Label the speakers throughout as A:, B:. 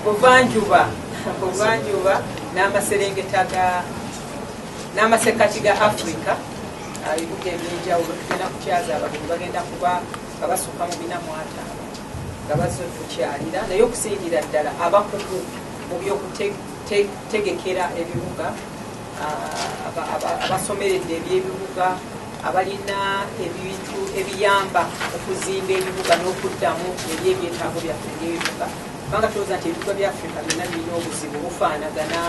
A: buvanjuba n'amaserengeta n'amasekati ga Africa ebibuga ebyenjawulo tugenda kukyaza abagenyi bagenda kuba nga basukka mu 405 nga bazze okukyalira naye okusingira ddala abakugu mu by'okutegekera ebibuga abasomeredde ebyebibuga abalina ebintu ebiyamba okuzimba ebibuga n'okuddamu eri ebyetaago byaffe ebyebibuga kubanga tulowooza nti ebibuga bya Africa byonna birina obuzibu bufaanagana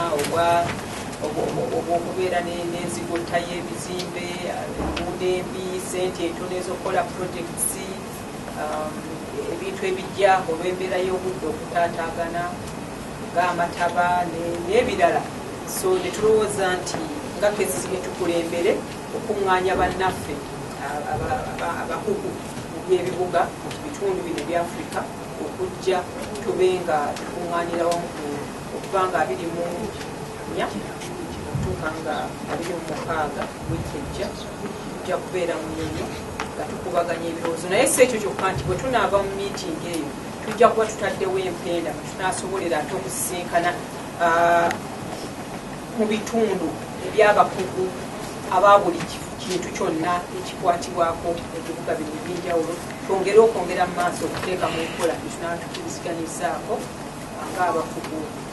A: obw'okubeera n'enzigota y'ebizimbe enguudo embi sente entono ez'okukola projects ebintu ebijja olw'embeera y'obudde okutaataagana ng'amataba n'ebirala so ne tulowooza nti nga twezizibye tukulembere okuŋŋaanya bannaffe abakugu mu by'ebibuga mu bitundu bino ebya Africa okujja tube nga tukuŋŋaanira wamu okuba nga 24 okutuuka nga 26 wiiki ejja tujja kubeera mu Nyonyo nga tukubaganya ebirowoozo naye si ekyo kyokka nti bwe tunaava mu miitingi eyo tujja kuba tutaddewo empenda tunaasobolera ate okusisinkana mu bitundu ebyabakugu aba buli kintu kyonna ekikwatibwako ebibuga bino ebyenjawulo twongere okwongera mu maaso okuteeka mu nkola tunaatukiriziganyizzaako ng'abakugu